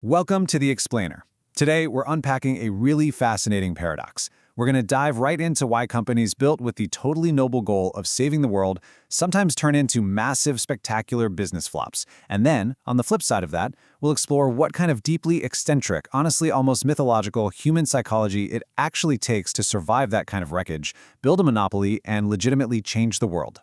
Welcome to The Explainer. Today, we're unpacking a really fascinating paradox. We're going to dive right into why companies built with the totally noble goal of saving the world sometimes turn into massive, spectacular business flops. And then, on the flip side of that, we'll explore what kind of deeply eccentric, honestly almost mythological human psychology it actually takes to survive that kind of wreckage, build a monopoly, and legitimately change the world.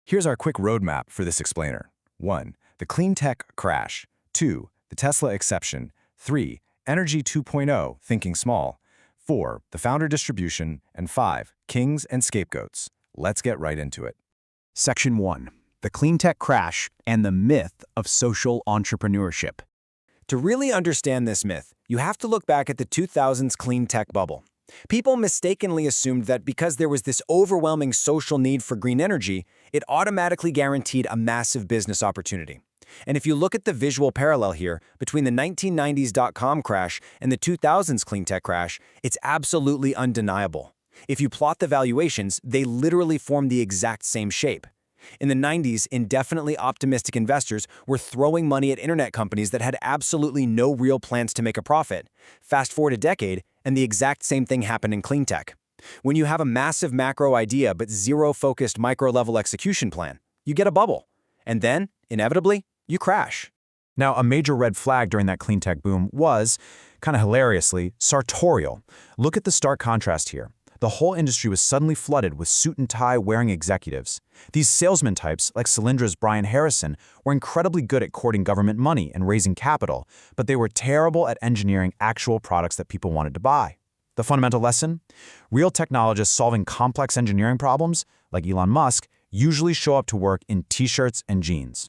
Here's our quick roadmap for this explainer. 1. The cleantech crash. 2. The Tesla exception. 3. Energy 2.0, thinking small. 4. The founder distribution. And 5. Kings and scapegoats. Let's get right into it. Section 1. The cleantech crash and the myth of social entrepreneurship. To really understand this myth, you have to look back at the 2000s clean tech bubble. People mistakenly assumed that because there was this overwhelming social need for green energy, it automatically guaranteed a massive business opportunity. And if you look at the visual parallel here between the 1990s dot-com crash and the 2000s clean tech crash, it's absolutely undeniable. If you plot the valuations, they literally form the exact same shape. In the 90s, indefinitely optimistic investors were throwing money at internet companies that had absolutely no real plans to make a profit. Fast forward a decade, and the exact same thing happened in clean tech. When you have a massive macro idea but zero-focused micro-level execution plan, you get a bubble. And then, inevitably, you crash. Now, a major red flag during that clean tech boom was, kind of hilariously, sartorial. Look at the stark contrast here. The whole industry was suddenly flooded with suit and tie wearing executives. These salesman types, like Solindra's Brian Harrison, were incredibly good at courting government money and raising capital, but they were terrible at engineering actual products that people wanted to buy. The fundamental lesson? Real technologists solving complex engineering problems, like Elon Musk, usually show up to work in t-shirts and jeans.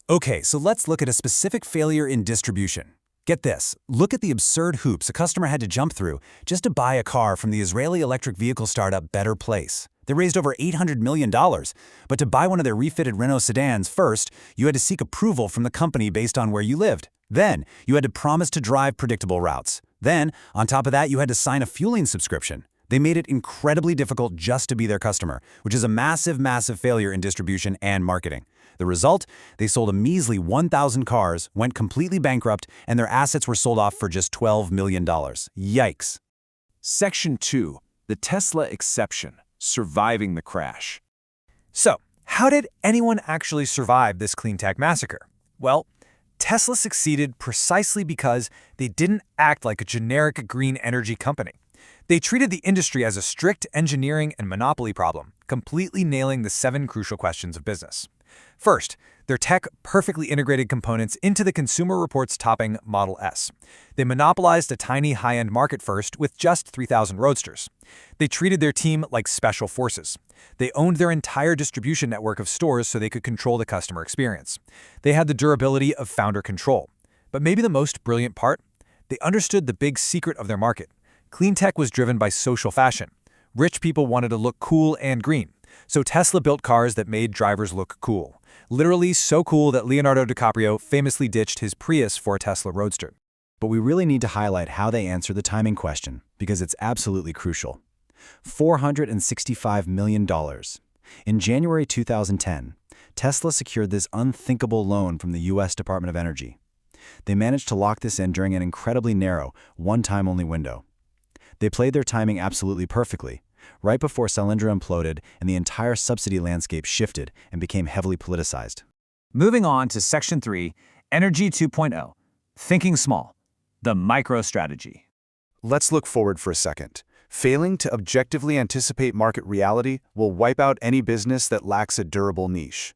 Okay, so let's look at a specific failure in distribution. Get this, look at the absurd hoops a customer had to jump through just to buy a car from the Israeli electric vehicle startup Better Place. They raised over $800 million, but to buy one of their refitted Renault sedans first, you had to seek approval from the company based on where you lived. Then, you had to promise to drive predictable routes. Then, on top of that, you had to sign a fueling subscription. They made it incredibly difficult just to be their customer, which is a massive, massive failure in distribution and marketing. The result? They sold a measly 1,000 cars, went completely bankrupt, and their assets were sold off for just $12 million. Yikes. Section 2. The Tesla exception. Surviving the crash. So, how did anyone actually survive this clean tech massacre? Well, Tesla succeeded precisely because they didn't act like a generic green energy company. They treated the industry as a strict engineering and monopoly problem, completely nailing the 7 crucial questions of business. First, their tech perfectly integrated components into the Consumer Reports topping Model S. They monopolized a tiny high-end market first with just 3,000 roadsters. They treated their team like special forces. They owned their entire distribution network of stores so they could control the customer experience. They had the durability of founder control. But maybe the most brilliant part? They understood the big secret of their market. Clean tech was driven by social fashion. Rich people wanted to look cool and green. So Tesla built cars that made drivers look cool. Literally so cool that Leonardo DiCaprio famously ditched his Prius for a Tesla Roadster. But we really need to highlight how they answer the timing question, because it's absolutely crucial. $465 million. In January 2010, Tesla secured this unthinkable loan from the U.S. Department of Energy. They managed to lock this in during an incredibly narrow, one-time-only window. They played their timing absolutely perfectly, right before Solyndra imploded and the entire subsidy landscape shifted and became heavily politicized. Moving on to Section 3, Energy 2.0, Thinking Small, the micro-strategy. Let's look forward for a second. Failing to objectively anticipate market reality will wipe out any business that lacks a durable niche.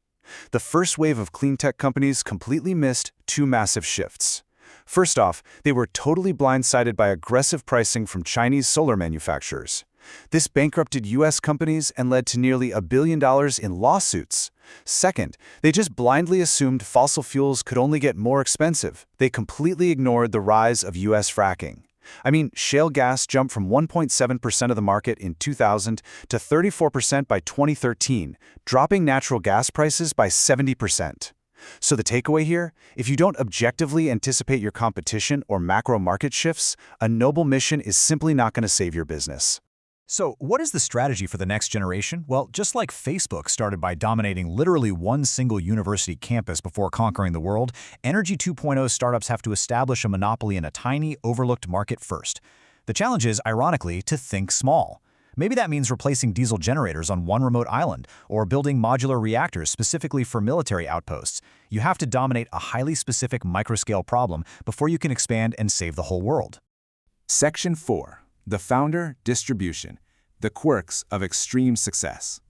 The first wave of clean tech companies completely missed 2 massive shifts. First off, they were totally blindsided by aggressive pricing from Chinese solar manufacturers. This bankrupted U.S. companies and led to nearly $1 billion in lawsuits. Second, they just blindly assumed fossil fuels could only get more expensive. They completely ignored the rise of U.S. fracking. I mean, shale gas jumped from 1.7% of the market in 2000 to 34% by 2013, dropping natural gas prices by 70%. So the takeaway here? If you don't objectively anticipate your competition or macro market shifts, a noble mission is simply not going to save your business. So, what is the strategy for the next generation? Well, just like Facebook started by dominating literally one single university campus before conquering the world, Energy 2.0 startups have to establish a monopoly in a tiny, overlooked market first. The challenge is, ironically, to think small. Maybe that means replacing diesel generators on one remote island, or building modular reactors specifically for military outposts. You have to dominate a highly specific microscale problem before you can expand and save the whole world. Section 4. The Founder Distribution. The Quirks of Extreme Success.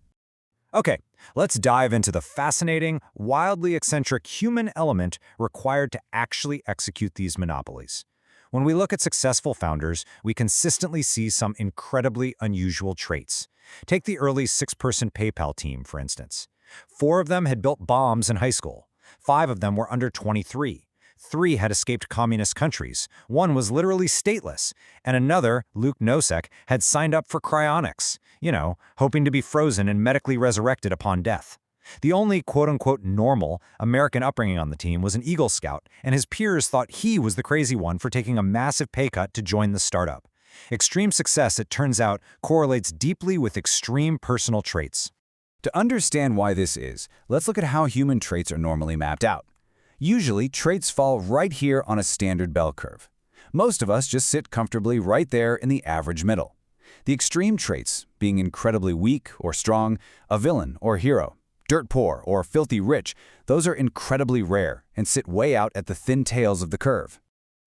Okay, let's dive into the fascinating, wildly eccentric human element required to actually execute these monopolies. When we look at successful founders, we consistently see some incredibly unusual traits. Take the early 6-person PayPal team, for instance. 4 of them had built bombs in high school. 5 of them were under 23. 3 had escaped communist countries. 1 was literally stateless. And another, Luke Nosek, had signed up for cryonics, hoping to be frozen and medically resurrected upon death. The only quote-unquote normal American upbringing on the team was an Eagle Scout, and his peers thought he was the crazy one for taking a massive pay cut to join the startup. Extreme success, it turns out, correlates deeply with extreme personal traits. To understand why this is, let's look at how human traits are normally mapped out. Usually, traits fall right here on a standard bell curve. Most of us just sit comfortably right there in the average middle. The extreme traits, being incredibly weak or strong, a villain or hero, dirt poor or filthy rich, those are incredibly rare and sit way out at the thin tails of the curve.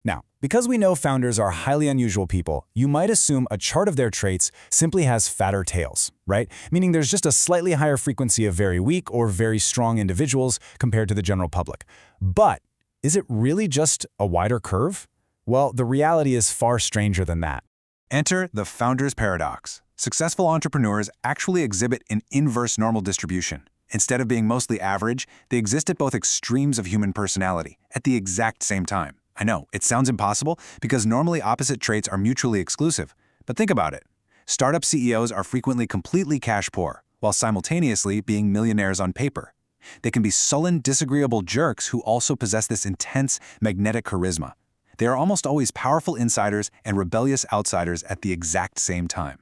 Now, because we know founders are highly unusual people, you might assume a chart of their traits simply has fatter tails, right? Meaning there's just a slightly higher frequency of very weak or very strong individuals compared to the general public. But is it really just a wider curve? Well, the reality is far stranger than that. Enter the founder's paradox. Successful entrepreneurs actually exhibit an inverse normal distribution. Instead of being mostly average, they exist at both extremes of human personality at the exact same time. I know, it sounds impossible because normally opposite traits are mutually exclusive. But think about it. Startup CEOs are frequently completely cash poor, while simultaneously being millionaires on paper. They can be sullen, disagreeable jerks who also possess this intense, magnetic charisma. They are almost always powerful insiders and rebellious outsiders at the exact same time.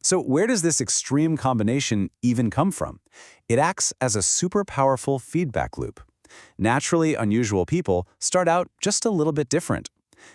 So where does this extreme combination even come from? It acts as a super powerful feedback loop. Naturally unusual people start out just a little bit different.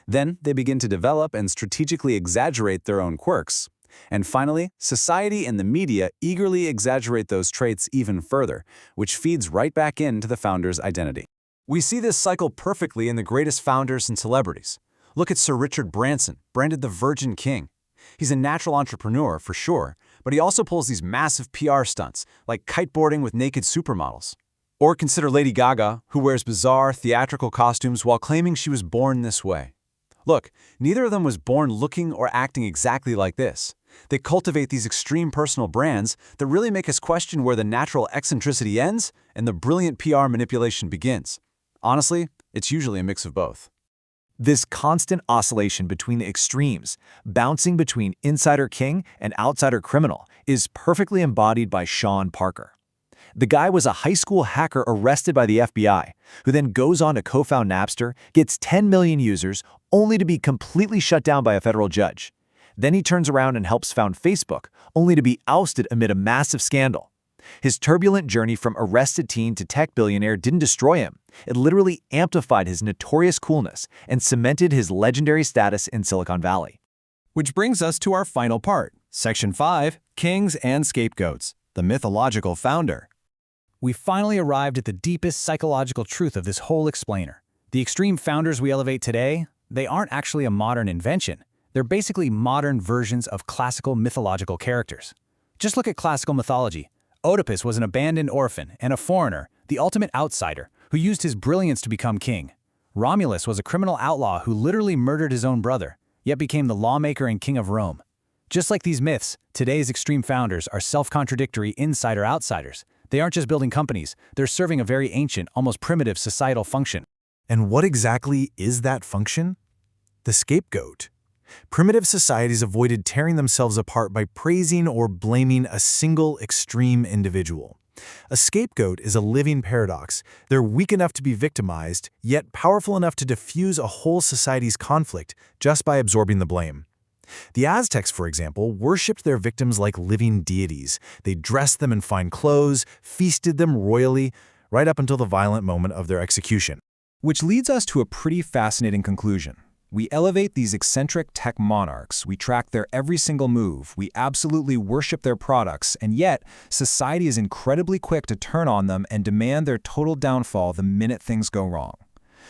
Then they begin to develop and strategically exaggerate their own quirks. And finally, society and the media eagerly exaggerate those traits even further, which feeds right back into the founder's identity. We see this cycle perfectly in the greatest founders and celebrities. Look at Sir Richard Branson, branded the Virgin King. He's a natural entrepreneur, for sure, but he also pulls these massive PR stunts, like kiteboarding with naked supermodels. Or consider Lady Gaga, who wears bizarre, theatrical costumes while claiming she was born this way. Look, neither of them was born looking or acting exactly like this. They cultivate these extreme personal brands that really make us question where the natural eccentricity ends and the brilliant PR manipulation begins. Honestly, it's usually a mix of both. This constant oscillation between the extremes, bouncing between insider king and outsider criminal, is perfectly embodied by Sean Parker. The guy was a high school hacker arrested by the FBI, who then goes on to co-found Napster, gets 10 million users, only to be completely shut down by a federal judge. Then he turns around and helps found Facebook, only to be ousted amid a massive scandal. His turbulent journey from arrested teen to tech billionaire didn't destroy him. It literally amplified his notorious coolness and cemented his legendary status in Silicon Valley. Which brings us to our final part, Section 5, Kings and Scapegoats, the mythological founder. We finally arrived at the deepest psychological truth of this whole explainer. The extreme founders we elevate today, they aren't actually a modern invention. They're basically modern versions of classical mythological characters. Just look at classical mythology. Oedipus was an abandoned orphan and a foreigner, the ultimate outsider, who used his brilliance to become king. Romulus was a criminal outlaw who literally murdered his own brother, yet became the lawmaker and king of Rome. Just like these myths, today's extreme founders are self-contradictory insider-outsiders. They aren't just building companies, they're serving a very ancient, almost primitive societal function. And what exactly is that function? The scapegoat. Primitive societies avoided tearing themselves apart by praising or blaming a single extreme individual. A scapegoat is a living paradox. They're weak enough to be victimized, yet powerful enough to diffuse a whole society's conflict just by absorbing the blame. The Aztecs, for example, worshipped their victims like living deities. They dressed them in fine clothes, feasted them royally, right up until the violent moment of their execution. Which leads us to a pretty fascinating conclusion. We elevate these eccentric tech monarchs, we track their every single move, we absolutely worship their products, and yet society is incredibly quick to turn on them and demand their total downfall the minute things go wrong.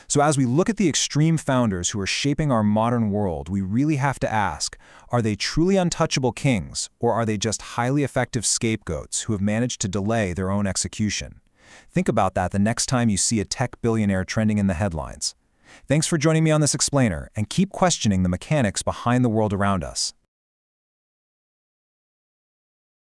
So as we look at the extreme founders who are shaping our modern world, we really have to ask, are they truly untouchable kings, or are they just highly effective scapegoats who have managed to delay their own execution? Think about that the next time you see a tech billionaire trending in the headlines. Thanks for joining me on this explainer, and keep questioning the mechanics behind the world around us.